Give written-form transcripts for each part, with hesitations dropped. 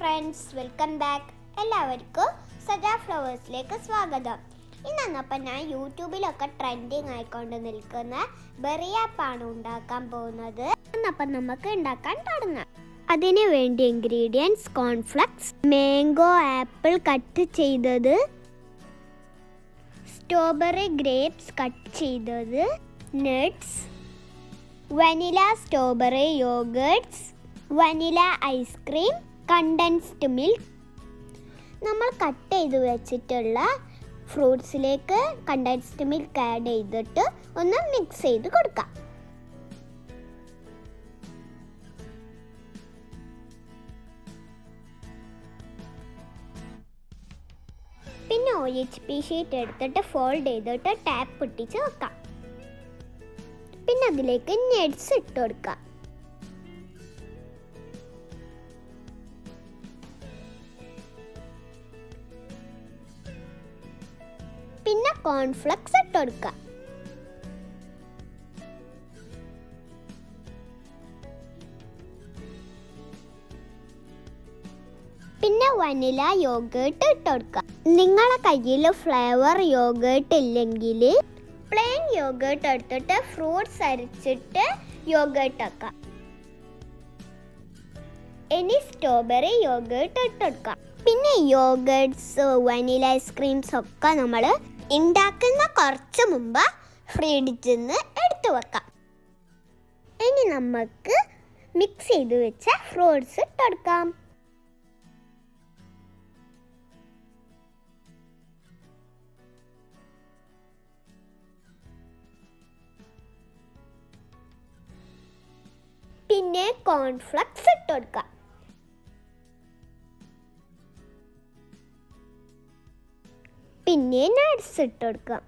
Friends, welcome back. എല്ലാവർക്കും സജാ ഫ്ലവേഴ്സിലേക്ക് സ്വാഗതം. ഇന്നപ്പോൾ ഞാൻ യൂട്യൂബിലൊക്കെ ട്രെൻഡിങ് ആയിക്കൊണ്ട് നിൽക്കുന്ന ബെറി ആപ്പാണ് ഉണ്ടാക്കാൻ പോകുന്നത്. അപ്പം നമുക്ക് ഉണ്ടാക്കാൻ തുടങ്ങാം. അതിന് വേണ്ടി ingredients: cornflakes, mango apple cut ചെയ്തത്, സ്ട്രോബെറി ഗ്രേപ്സ് കട്ട് ചെയ്തത്, nuts, vanilla strawberry yoghurts, vanilla ice cream, condensed milk. നമ്മൾ കട്ട് ചെയ്ത് വെച്ചിട്ടുള്ള ഫ്രൂട്ട്സിലേക്ക് കണ്ടൻസ്ഡ് മിൽക്ക് ആഡ് ചെയ്തിട്ട് ഒന്ന് മിക്സ് ചെയ്ത് കൊടുക്കാം. പിന്നെ OHP ഷീറ്റ് എടുത്തിട്ട് ഫോൾഡ് ചെയ്തിട്ട് ടാപ്പ് പൊട്ടിച്ച് വെക്കാം. പിന്നെ അതിലേക്ക് നട്ട്സ് ഇട്ട് കൊടുക്കാം. പിന്നെ കോൺഫ്ലെക്സ് ഇട്ട് കൊടുക്കാം. പിന്നെ വനില യോഗേർട്ട് ഇട്ട് കൊടുക്കാം. നിങ്ങളുടെ കയ്യിൽ ഫ്ലേവർ യോഗേർട്ട് ഇല്ലെങ്കിൽ പ്ലെയിൻ യോഗേർട്ട് എടുത്തിട്ട് ഫ്രൂട്ട്സ് അരിച്ചിട്ട് യോഗേർട്ട് ആക്കാം. ഇനി സ്ട്രോബെറി യോഗേർട്ട് ഇട്ട് കൊടുക്കാം. പിന്നെ യോഗേർട്ട്സ്, വനില ഐസ്ക്രീംസ് ഒക്കെ നമ്മൾ ഉണ്ടാക്കുന്ന കുറച്ച് മുമ്പ് ഫ്രിഡ്ജിൽ നിന്ന് എടുത്തു വെക്കാം. ഇനി നമുക്ക് മിക്സ് ചെയ്ത് വെച്ച ഫ്രൂട്ട്സ് ഇട്ടെടുക്കാം. പിന്നെ കോൺഫ്ലെക്സ് ഇട്ടെടുക്കാം. പിന്നെ നട്ട്സ് ഇട്ട് കൊടുക്കാം.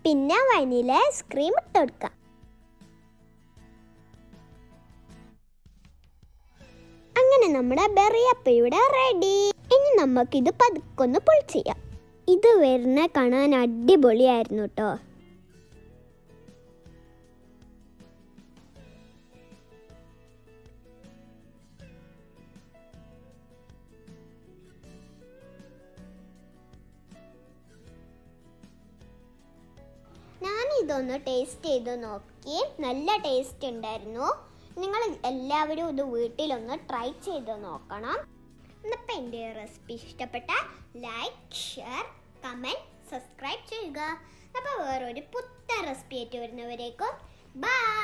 പിന്നെ വനില ഐസ്ക്രീം ഇട്ട് കൊടുക്കാം. അങ്ങനെ നമ്മുടെ ബെറി ആപ്പ് ഇവിടെ റെഡി. ഇനി നമുക്കിത് പതുക്കൊന്ന് പൊളിച്ച് ചെയ്യാം. ഇത് വരുന്ന കാണാൻ അടിപൊളിയായിരുന്നു കേട്ടോ. ഞാനിതൊന്ന് ടേസ്റ്റ് ചെയ്ത് നോക്കി, നല്ല ടേസ്റ്റ് ഉണ്ടായിരുന്നു. നിങ്ങൾ എല്ലാവരും ഇത് വീട്ടിലൊന്ന് ട്രൈ ചെയ്ത് നോക്കണം. ഇന്നിപ്പോൾ എൻ്റെ റെസിപ്പി ഇഷ്ടപ്പെട്ട ലൈക്ക്, ഷെയർ, കമൻറ്റ്, സബ്സ്ക്രൈബ് ചെയ്യുക. അപ്പോൾ വേറൊരു പുത്തൻ റെസിപ്പി ആയിട്ട് വരുന്നവരേക്കും ബൈ.